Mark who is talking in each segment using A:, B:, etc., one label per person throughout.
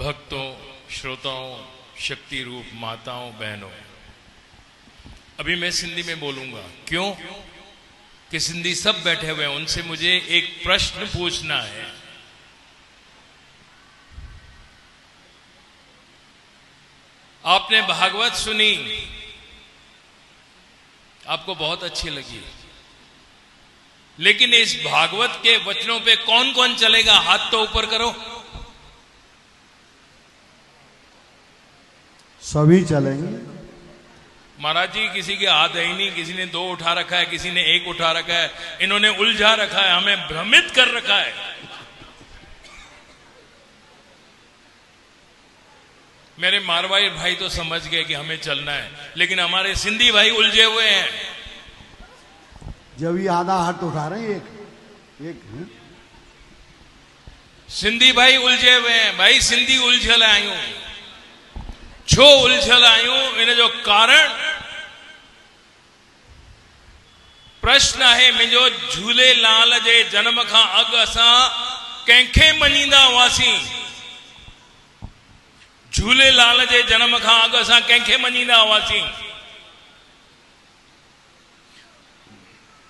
A: भक्तों, श्रोताओं, शक्ति रूप माताओं, बहनों, अभी मैं सिंधी में बोलूंगा। क्यों कि सिंधी सब बैठे हुए हैं, उनसे मुझे एक प्रश्न पूछना है। आपने भागवत सुनी, आपको बहुत अच्छी लगी, लेकिन इस भागवत के वचनों पे कौन कौन चलेगा? हाथ तो ऊपर करो।
B: सभी चलेंगे।
A: महाराज जी, किसी के हाथ है ही नहीं, किसी ने 2 उठा रखा है, किसी ने 1 उठा रखा है, इन्होंने उलझा रखा है, हमें भ्रमित कर रखा है। मेरे मारवाड़ी भाई तो समझ गए कि हमें चलना है, लेकिन हमारे सिंधी भाई उलझे हुए हैं।
B: जब ये आधा हाथ उठा रहे हैं, एक
A: सिंधी भाई उलझे हुए हैं। भाई सिंधी उलझल आयूं, छो उलझल आयूं, इन जो कारण प्रश्न है मुझो। झूलेलाल जे जन्म खां अॻु असां कंहिंखे मञींदा हुआसीं? झूलेलाल जे जन्म खां अॻु असां कंहिंखे मञींदा हुआसीं?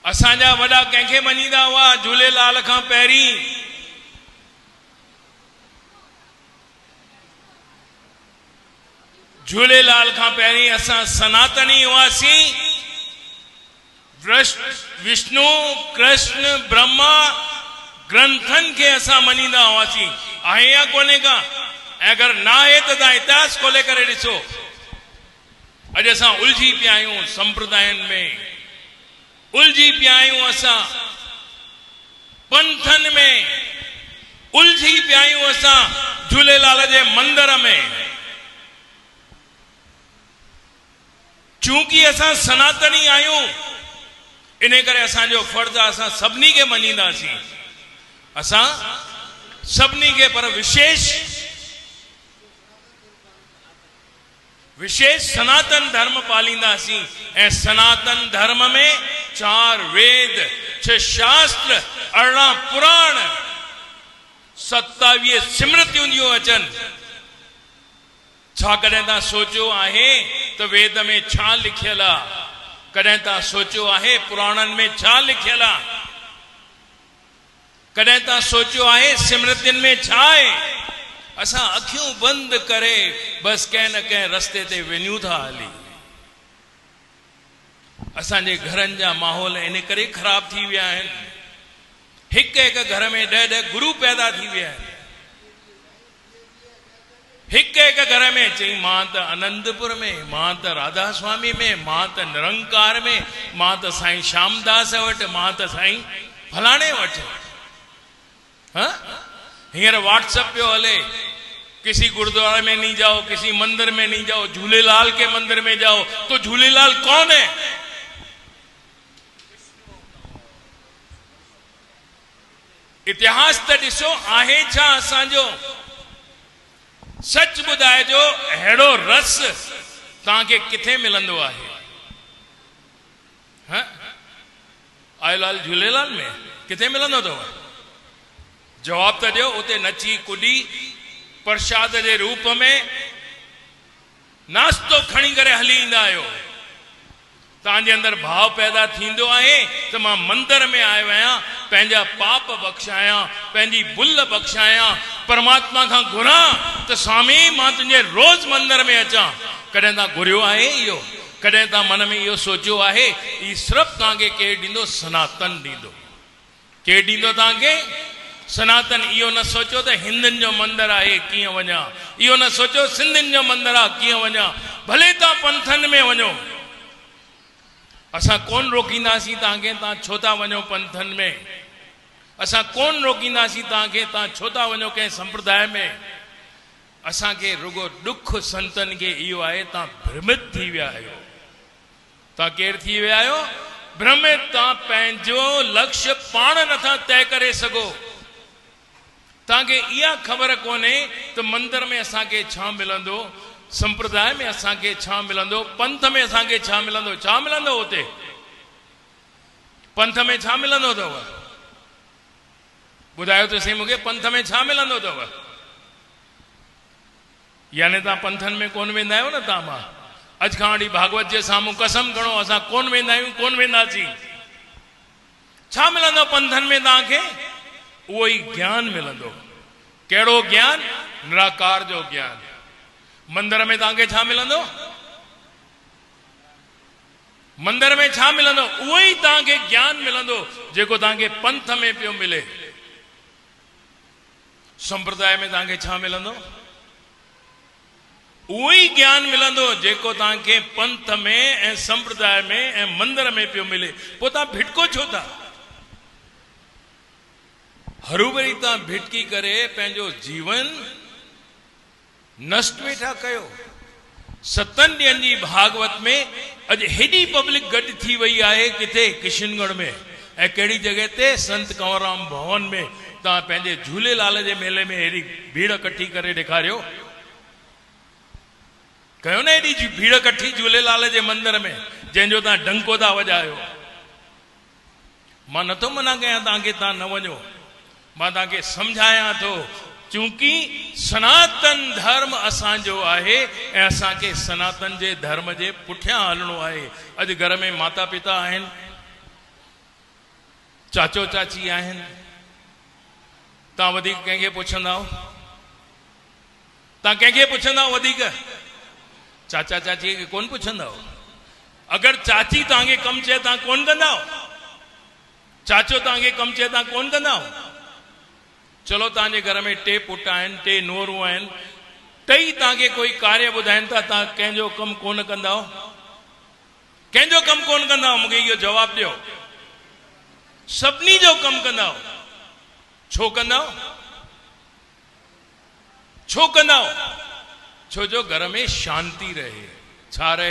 A: असांजा वॾा कंहिंखे मञींदा हुआ झूलेलाल खां पहिरीं? झूलेलाल खां पहिरीं असां सनातनी हुआसीं। विष्णु, कृष्ण, ब्रह्मा ग्रंथनि खे असां मञींदा हुआसीं। आहे या कोन्हे का? अगर ना है तो इतिहास खोले करे ॾिसो। अॼु असां उलझी पिया आहियूं, संप्रदायनि में उलझी पिया आहियूं, असां पंथनि में उलझी पिया आहियूं, असां झूलेलाल जे मंदर में। चूंकि असां सनातनी आहियूं, इन करे असांजो फर्ज़ आहे असां सभिनी खे मञींदासीं, असां सभिनी खे। पर विशेष सनातन धर्म पालींदासीं। ऐं सनातन धर्म में 4 वेद, 6 शास्त्र, 18 पुराण, 27 स्मृतियूं थियूं अचनि। छा कॾहिं तव्हां सोचियो आहे त वेद में छा लिखियल आहे? कॾहिं तव्हां सोचियो आहे पुराणनि में छा लिखियल आहे? कॾहिं तव्हां सोचियो आहे स्मृतियुनि में छा आहे? असां अखियूं बंदि करे बस कंहिं न कंहिं रस्ते ते वञूं था हली। असांजे घरनि जा माहौल इन करे ख़राब थी विया आहिनि। हिकु घर में 10 गुरु पैदा थी विया आहिनि। हिकु घर में चई मां त आनंदपुर में, मां त राधा स्वामी में, मां त निरंकार में, मां त साईं श्यामदास वटि, मां त साईं फलाणे वटि। हींअर व्हाट्सएप पियो हले, किसी गुरुद्वारे में नहीं जाओ, किसी मंदिर में नहीं जाओ, झूलेलाल के मंदिर में जाओ। तो झूलेलाल कौन है? इतिहास त ॾिसो आहे छा असांजो। सच ॿुधाइजो, अहिड़ो रस तव्हांखे किथे मिलंदो आहे? आयोलाल झूलेलाल में किथे मिलंदो अथव? जवाब त ॾियो। उते नची कुॾी प्रसाद जे रूप में नाश्तो खणी करे हली ईंदा आहियो। तव्हांजे अंदरि भाव पैदा थींदो आहे त मां मंदर में आयो आहियां, पंहिंजा पाप बख़्शायां, पंहिंजी भुल बख़्शायां, परमात्मा खां घुरां त स्वामी मां तुंहिंजे रोज़ मंदर में अचां। कॾहिं तव्हां घुरियो आहे इहो? कॾहिं तव्हां मन में इहो सोचियो आहे? ई सिर्फ़ु तव्हांखे केरु ॾींदो? सनातन ॾींदो। केरु ॾींदो तव्हांखे? सनातन। इहो न सोचो त हिंदुनि जो मंदरु आहे कीअं वञा, इहो न सोचो सिंधियुनि जो मंदरु आहे कीअं वञा। भले तव्हां पंथनि में वञो, असां कोन रोकींदासीं तव्हांखे, तव्हां छो था वञो पंथनि में? असां कोन रोकींदासीं तव्हांखे, तव्हां छो था वञो कंहिं संप्रदाय में? असांखे रुगो ॾुख संतनि खे इहो आहे, तव्हां भ्रमित थी विया आहियो। तव्हां केरु थी विया आहियो? भ्रमित। तव्हां पंहिंजो लक्ष्य पाण नथा तय करे सघो। तव्हांखे इहा ख़बर कोन्हे त मंदर में असांखे छा मिलंदो, संप्रदाय में असांखे छा मिलंदो, पंथ में असांखे छा मिलंदो। छा मिलंदो हुते? पंथ में छा मिलंदो अथव? ॿुधायो त सही मूंखे, पंथ में छा मिलंदो अथव? यानी तव्हां पंथनि में कोन वेंदा आहियो न। तव्हां मां अॼु खां वठी भागवत जे साम्हूं कसम खणो असां कोन वेंदा आहियूं, कोन वेंदासीं। छा मिलंदो पंथनि में तव्हांखे? उहो ई ज्ञान मिलंदो। कहिड़ो ज्ञान? निराकार जो ज्ञान। मंदर में तव्हांखे छा मिलंदो? मंदर में छा मिलंदो? उहो ई तव्हांखे ज्ञान मिलंदो जेको तव्हांखे पंथ में पियो मिले। संप्रदाय में तव्हांखे छा मिलंदो? उहो ई ज्ञान मिलंदो जेको तव्हांखे पंथ में ऐं संप्रदाय में ऐं मंदर में पियो मिले। पोइ तव्हां भिटको छो था? हरूभरी तव्हां भिटकी करे पंहिंजो जीवन नष्ट वेठा कयो। 7 ॾींहंनि जी भागवत में अॼु हेॾी पब्लिक गॾु थी वई आहे। किथे? किशनगढ़ में। ऐं कहिड़ी जॻह ते? संत कंवरराम भवन में। तव्हां पंहिंजे झूलेलाल जे मेले में हेॾी भीड़ कठी करे ॾेखारियो। कयो न हेॾी भीड़ कठी झूलेलाल जे मंदर में जंहिंजो तव्हां डंको था वॼायो। मां नथो मना कयां तव्हांखे तव्हां न वञो, मां तव्हांखे सम्झायां थो। चूंकि सनातन धर्म असांजो आहे ऐं असांखे सनातन जे धर्म जे पुठियां हलणो आहे। अॼु घर में माता पिता आहिनि, चाचो चाची आहिनि, तव्हां वधीक कंहिंखे पुछंदा? तव्हां कंहिंखे पुछंदा वधीक? चाचा चाची खे कोन पुछंदा? अगरि चाची तव्हांखे कमु चए तव्हां कोन कंदा? चाचो तव्हांखे कमु चए तव्हां कोन कंदा? चलो तव्हांजे घर में 2 पुट आहिनि, 2 नूरूं आहिनि, टई तव्हांखे कोई कार्य ॿुधाइनि था, तव्हां कंहिंजो कमु कोन कंदा? कंहिंजो कमु कोन कंदा? मूंखे इहो जवाबु ॾियो। सभिनी जो कमु कंदा? छो कंदा? छो कंदा? छो जो घर में शांती रहे। छा रहे?